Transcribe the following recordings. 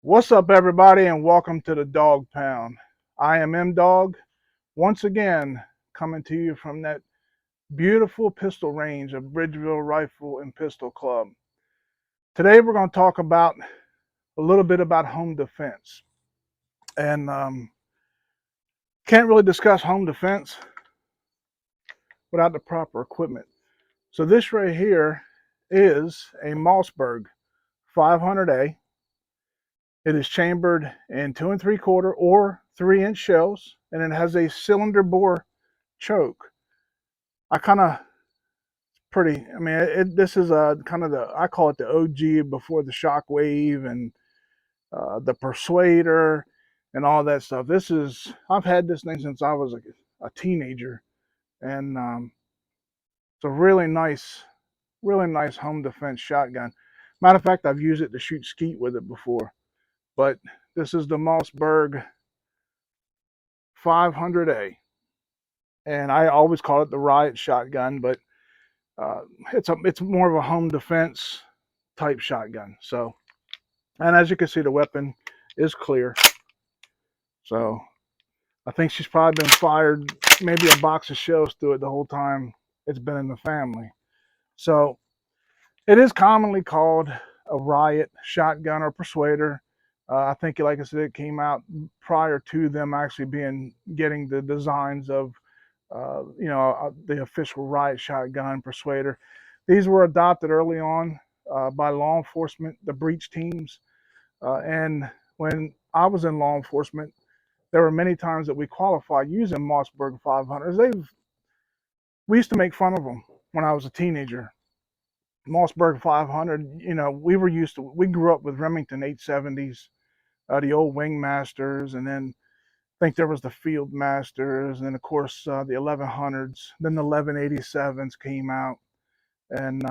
What's up, everybody, and welcome to the Dog Pound. I am M Dog, once again coming to you from that beautiful pistol range of Bridgeville Rifle and Pistol Club. Today, we're going to talk about a little bit about home defense, and can't really discuss home defense without the proper equipment. So this right here is a Mossberg 500A. It is chambered in 2 3/4 or 3-inch shells, and it has a cylinder bore choke. I kind of pretty. I mean, this is a kind of I call it the OG before the Shockwave and the Persuader and all that stuff. I've had this thing since I was a teenager, and it's a really nice home defense shotgun. Matter of fact, I've used it to shoot skeet with it before. But this is the Mossberg 500A, and I always call it the riot shotgun, but it's more of a home defense type shotgun. So, and as you can see, the weapon is clear. So I think she's probably been fired maybe a box of shells through it the whole time it's been in the family. So it is commonly called a riot shotgun or persuader. I think, like I said, it came out prior to them actually getting the designs of, the official riot shotgun persuader. These were adopted early on by law enforcement, the breach teams. And when I was in law enforcement, there were many times that we qualified using Mossberg 500s. We used to make fun of them when I was a teenager. Mossberg 500, we grew up with Remington 870s, the old Wingmasters, and then I think there was the Field Masters, and then of course the 1100s. Then the 1187s came out, and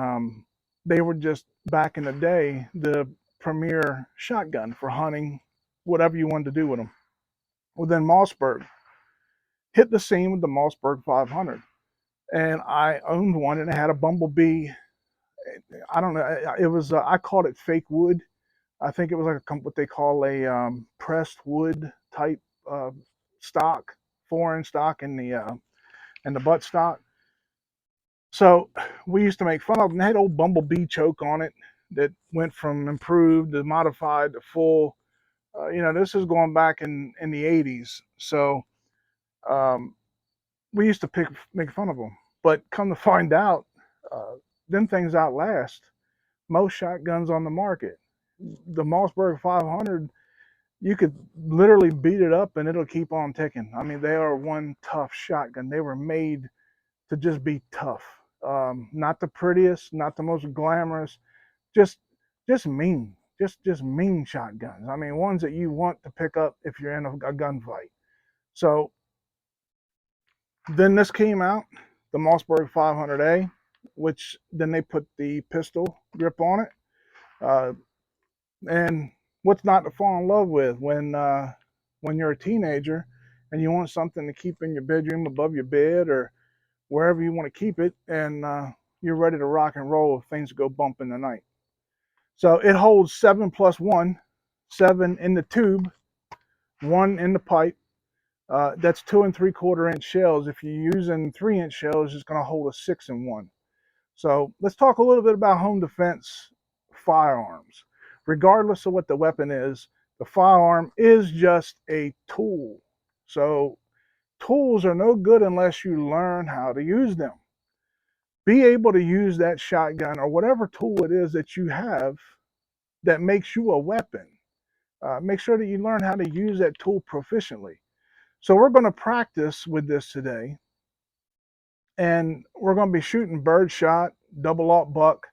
they were just back in the day the premier shotgun for hunting, whatever you wanted to do with them. Well, then Mossberg hit the scene with the Mossberg 500, and I owned one, and it had a bumblebee. I don't know. It was I called it fake wood. I think it was like what they call a pressed wood type stock, 4-inch stock in the butt stock. So we used to make fun of them. They had old bumblebee choke on it that went from improved to modified to full. This is going back in the 80s. So um, we used to make fun of them. But come to find out, them things outlast most shotguns on the market. The Mossberg 500, you could literally beat it up and it'll keep on ticking. I mean, they are one tough shotgun. They were made to just be tough. Not the prettiest, not the most glamorous, just mean, just mean shotguns. I mean, ones that you want to pick up if you're in a gunfight. So then this came out, the Mossberg 500A, which then they put the pistol grip on it. And what's not to fall in love with when you're a teenager and you want something to keep in your bedroom above your bed or wherever you want to keep it, and you're ready to rock and roll if things go bump in the night. So it holds 7 plus 1, 7 in the tube, 1 in the pipe. That's 2 3/4 inch shells. If you're using 3-inch shells, it's going to hold a 6 in 1. So let's talk a little bit about home defense firearms. Regardless of what the weapon is, the firearm is just a tool. So tools are no good unless you learn how to use them. Be able to use that shotgun or whatever tool it is that you have that makes you a weapon. Make sure that you learn how to use that tool proficiently. So we're going to practice with this today, and we're going to be shooting birdshot, double-aught buck,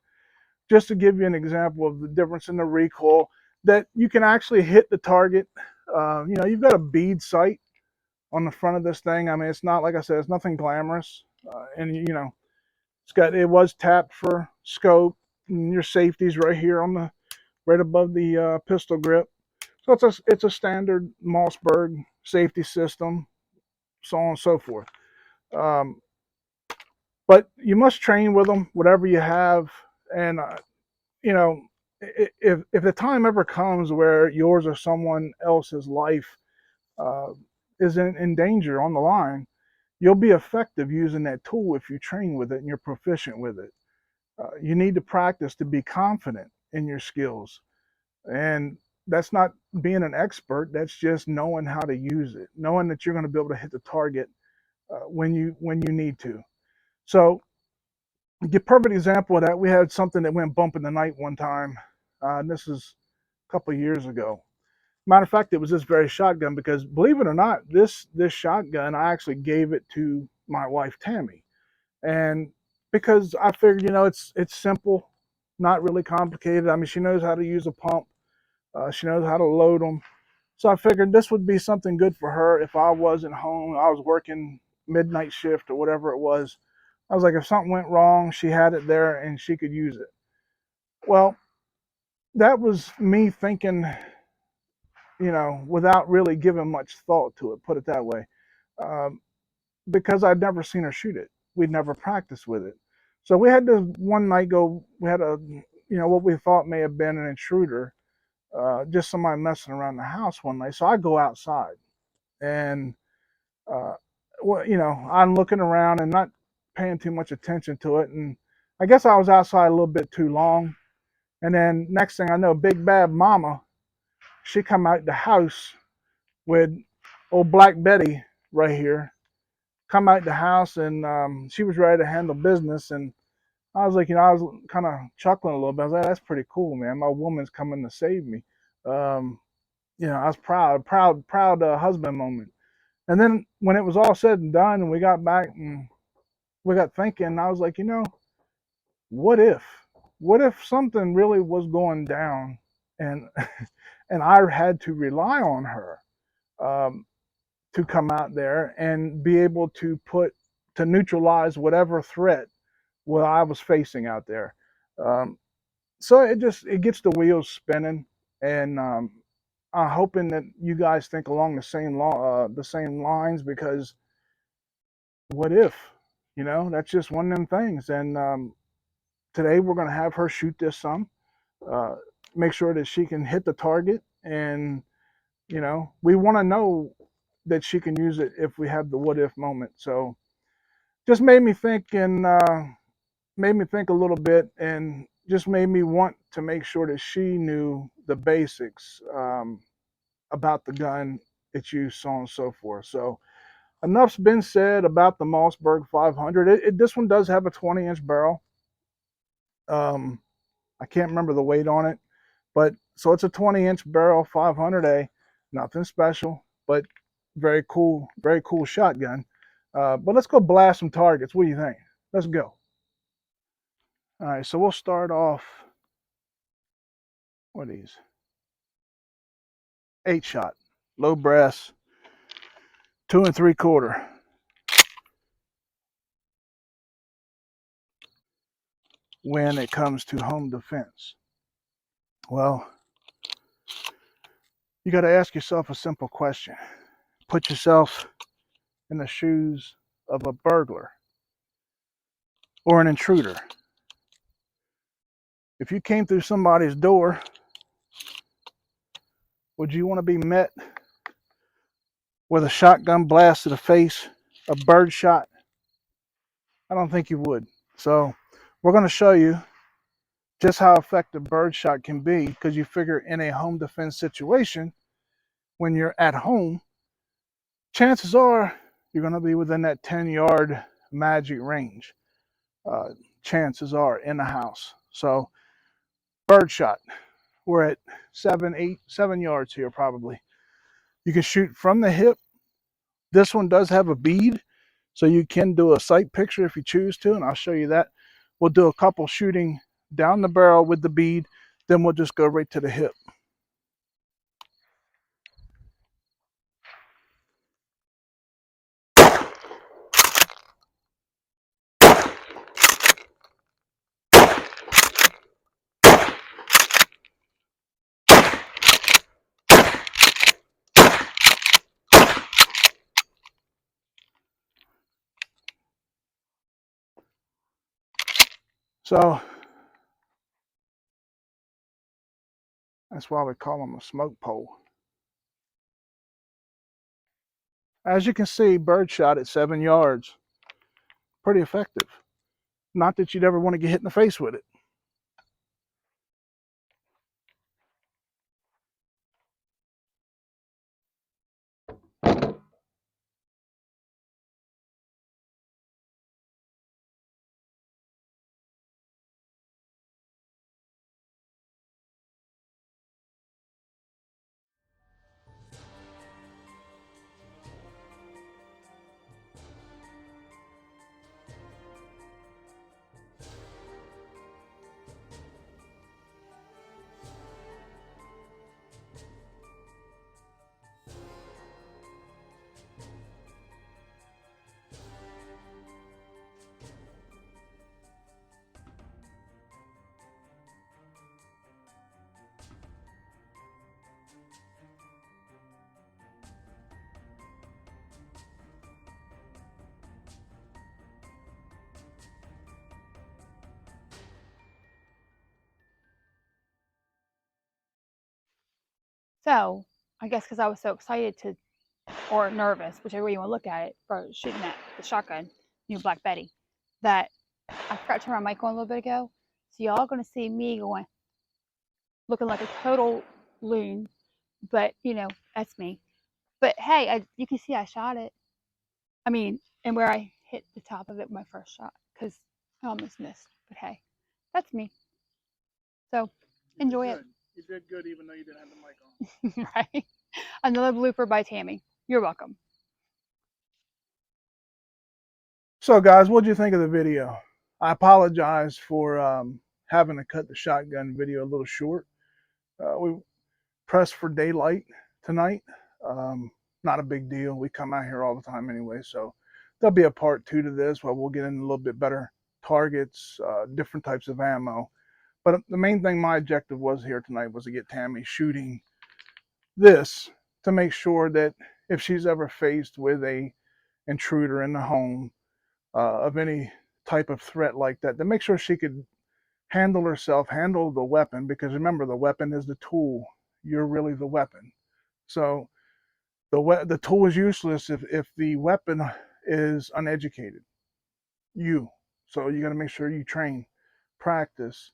just to give you an example of the difference in the recoil, that you can actually hit the target. You've got a bead sight on the front of this thing. I mean, it's not, like I said, it's nothing glamorous. And it was tapped for scope, and your safety's right here right above the pistol grip. So it's a standard Mossberg safety system, so on and so forth. But you must train with them, whatever you have. And if the time ever comes where yours or someone else's life uh, is in danger on the line, you'll be effective using that tool if you train with it and you're proficient with it. You need to practice to be confident in your skills. And that's not being an expert, that's just knowing how to use it, knowing that you're going to be able to hit the target when you need to. So, the perfect example of that, we had something that went bump in the night one time. And this is a couple of years ago. Matter of fact, it was this very shotgun because, believe it or not, this shotgun I actually gave it to my wife Tammy, and because I figured, it's simple, not really complicated. I mean, she knows how to use a pump, she knows how to load them. So I figured this would be something good for her if I wasn't home. I was working midnight shift or whatever it was. I was like, if something went wrong, she had it there and she could use it. Well, that was me thinking, without really giving much thought to it, put it that way. Um, because I'd never seen her shoot it. We'd never practiced with it. So we had to one night go, we had what we thought may have been an intruder, just somebody messing around the house one night. So I go outside and, uh, I'm looking around and not paying too much attention to it. And I guess I was outside a little bit too long. And then next thing I know, Big Bad Mama, she come out the house with old Black Betty right here, come out the house, and she was ready to handle business. And I was like, I was kind of chuckling a little bit. I was like, that's pretty cool, man. My woman's coming to save me. Um, I was proud husband moment. And then when it was all said and done, and we got back and we got thinking, I was like, what if, what if something really was going down, and and I had to rely on her um, to come out there and be able to neutralize whatever threat what I was facing out there. Um, so it gets the wheels spinning, and I'm hoping that you guys think along the same lines, because what if, that's just one of them things. And today we're going to have her shoot this some, uh, make sure that she can hit the target, and we want to know that she can use it if we have the what if moment. So just made me think, and made me think a little bit, and just made me want to make sure that she knew the basics about the gun, its use, so on and so forth. So enough's been said about the Mossberg 500. This one does have a 20-inch barrel. Um, I can't remember the weight on it, but so it's a 20-inch barrel 500A. Nothing special, but very cool shotgun. But let's go blast some targets. What do you think? Let's go. All right, so we'll start off with these 8-shot, low brass, 2 3/4. When it comes to home defense, well, you got to ask yourself a simple question. Put yourself in the shoes of a burglar or an intruder. If you came through somebody's door, would you want to be met with a shotgun blast to the face, a bird shot? I don't think you would. So we're going to show you just how effective bird shot can be, because you figure in a home defense situation, when you're at home, chances are you're going to be within that 10-yard magic range. Uh, Chances are in the house. So bird shot, we're at 7 yards here probably. You can shoot from the hip. This one does have a bead, so you can do a sight picture if you choose to, and I'll show you that. We'll do a couple shooting down the barrel with the bead, then we'll just go right to the hip. So That's why we call them a smoke pole. As you can see, birdshot at 7 yards. Pretty effective. Not that you'd ever want to get hit in the face with it. So I guess because I was so excited to, or nervous, whichever way you want to look at it, for shooting at the shotgun, new Black Betty, that I forgot to turn my mic on a little bit ago. So y'all gonna see me going, looking like a total loon, but you know that's me. But hey, you can see I shot it. I mean, and where I hit the top of it with my first shot because I almost missed. But hey, that's me. So enjoy it. You did good even though you didn't have the mic on. Right? Another blooper by Tammy. You're welcome. So guys, what did you think of the video? I apologize for having to cut the shotgun video a little short. We pressed for daylight tonight. Um, Not a big deal. We come out here all the time anyway, so there'll be a part 2 to this where we'll get in a little bit better targets, different types of ammo. But the main thing my objective was here tonight was to get Tammy shooting this to make sure that if she's ever faced with a intruder in the home of any type of threat like that, to make sure she could handle herself, handle the weapon, because remember, the weapon is the tool. You're really the weapon. So the tool is useless if the weapon is uneducated. So you got to make sure you train, practice.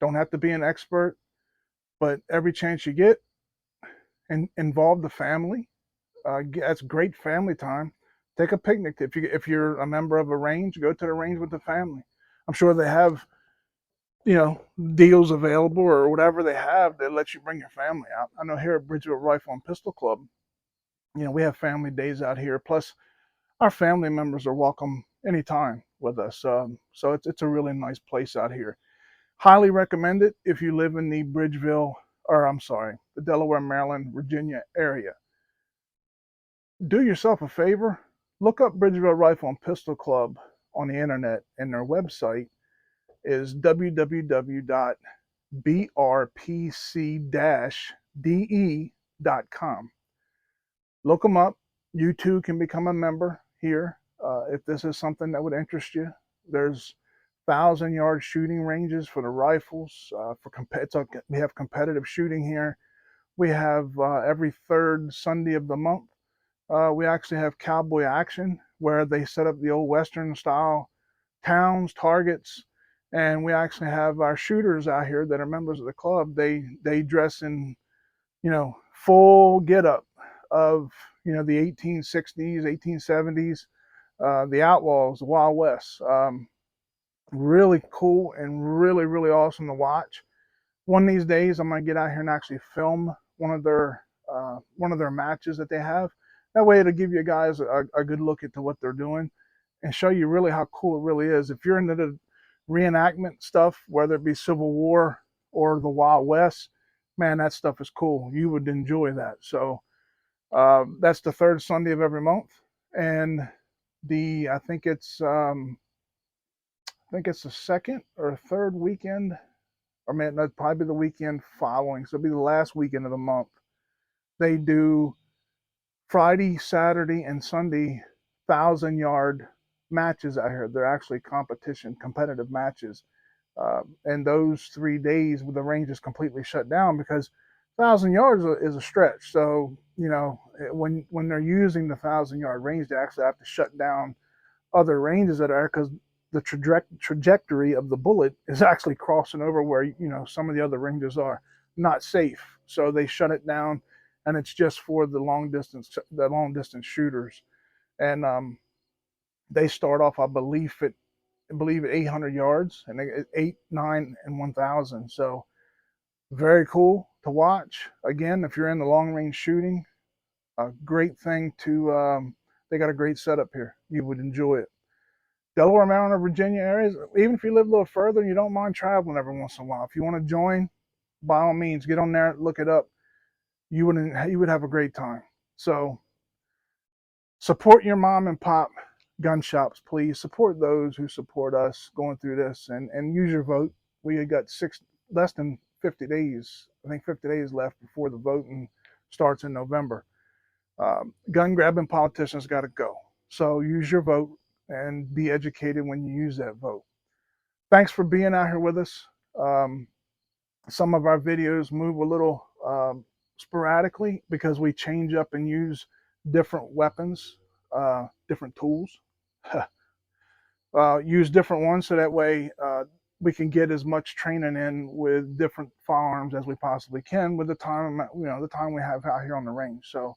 Don't have to be an expert, but every chance you get, and involve the family. That's great family time. Take a picnic. If you're a member of a range, go to the range with the family. I'm sure they have deals available or whatever they have that let you bring your family out. I know here at Bridgeville Rifle and Pistol Club, we have family days out here. Plus, our family members are welcome anytime with us. So it's a really nice place out here. Highly recommend it if you live in the the Delaware, Maryland, Virginia area. Do yourself a favor, look up Bridgeville Rifle and Pistol Club on the internet, and their website is www.brpc-de.com. Look them up. You too can become a member here if this is something that would interest you. There's 1,000-yard shooting ranges for the rifles. We have competitive shooting here. We have every third Sunday of the month. We actually have cowboy action where they set up the old Western style towns, targets, and we actually have our shooters out here that are members of the club. They dress in, full get up of, the 1860s, 1870s, the outlaws, the Wild West. Really cool and really, really awesome to watch. One of these days, I'm gonna get out here and actually film one of their matches that they have. That way, it'll give you guys a good look into what they're doing and show you really how cool it really is. If you're into the reenactment stuff, whether it be Civil War or the Wild West, man, that stuff is cool. You would enjoy that. So that's the third Sunday of every month, and I think it's the second or third weekend, or man, that'd probably be the weekend following. So it'll be the last weekend of the month. They do Friday, Saturday, and Sunday 1,000-yard matches out here. They're actually competitive matches. And those 3 days, the range is completely shut down because 1,000 yards is a stretch. So, you know, when they're using the 1,000-yard range, they actually have to shut down other ranges that are, because the trajectory of the bullet is actually crossing over where, you know, some of the other ranges are not safe. So they shut it down, and it's just for the long distance shooters. And they start off, I believe at 800 yards, and they get 8, 9, and 1,000. So very cool to watch. Again, if you're in the long range shooting, a great thing to. They got a great setup here. You would enjoy it. Delaware, Maryland, or Virginia areas. Even if you live a little further and you don't mind traveling every once in a while, if you want to join, by all means, get on there, look it up. You would have a great time. So support your mom and pop gun shops, please. Support those who support us going through this, and use your vote. We got less than 50 days. I think 50 days left before the voting starts in November. Gun grabbing politicians got to go. So use your vote and be educated when you use that vote. Thanks for being out here with us. Um, some of our videos move a little sporadically because we change up and use different weapons, different tools. Use different ones so that way we can get as much training in with different firearms as we possibly can with the time, the time we have out here on the range. So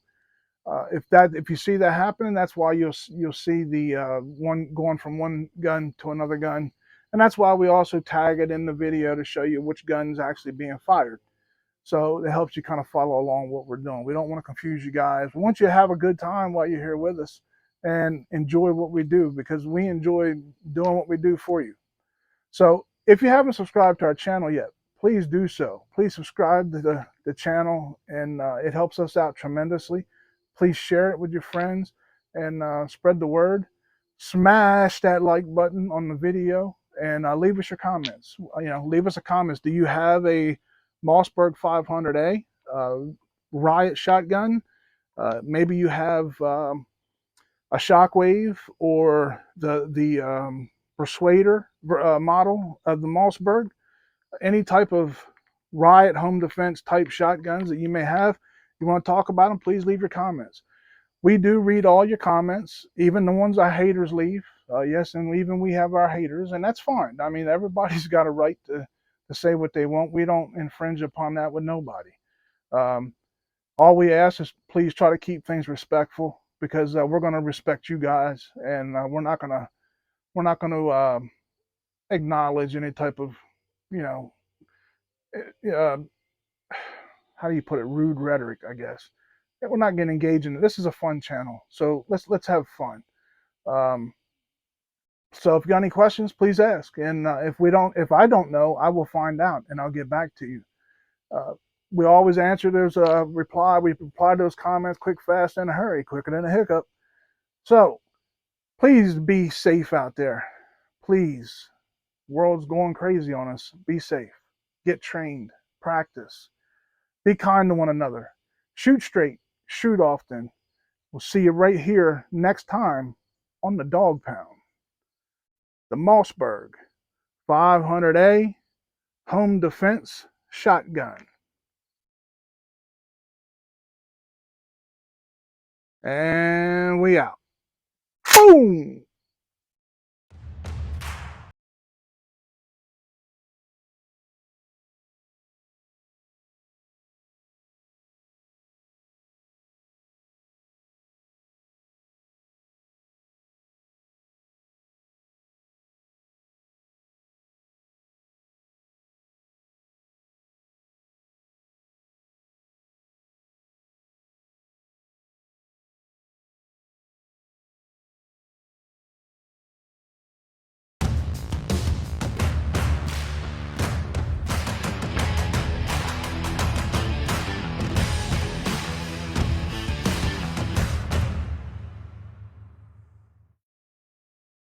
if you see that happening, that's why you'll see the one going from one gun to another gun, and that's why we also tag it in the video to show you which gun's actually being fired. So it helps you kind of follow along what we're doing. We don't want to confuse you guys. We want you to have a good time while you're here with us and enjoy what we do, because we enjoy doing what we do for you. So if you haven't subscribed to our channel yet, please do so. Please subscribe to the channel, and it helps us out tremendously. Please share it with your friends and spread the word. Smash that like button on the video, and leave us your comments. Leave us a comment. Do you have a Mossberg 500A riot shotgun? Maybe you have a Shockwave or the Persuader model of the Mossberg. Any type of riot home defense type shotguns that you may have. You want to talk about them, please leave your comments. We do read all your comments, even the ones our haters leave. Yes, and even we have our haters, and that's fine. I mean, everybody's got a right to say what they want. We don't infringe upon that with nobody. All we ask is please try to keep things respectful, because we're going to respect you guys, and we're not going to acknowledge any type of, you know, uh, how do you put it, rude rhetoric, I guess. We're not going to engage in it. This is a fun channel, so let's have fun. Um, so if you got any questions, please ask, and if I don't know, I will find out and I'll get back to you. Uh, we always answer. There's a reply. We reply to those comments quick, fast, in a hurry, quicker than a hiccup. So please be safe out there. Please, world's going crazy on us. Be safe. Get trained. Practice. Be kind to one another. Shoot straight. Shoot often. We'll see you right here next time on the Dog Pound. The Mossberg 500A Home Defense Shotgun. And we out. Boom!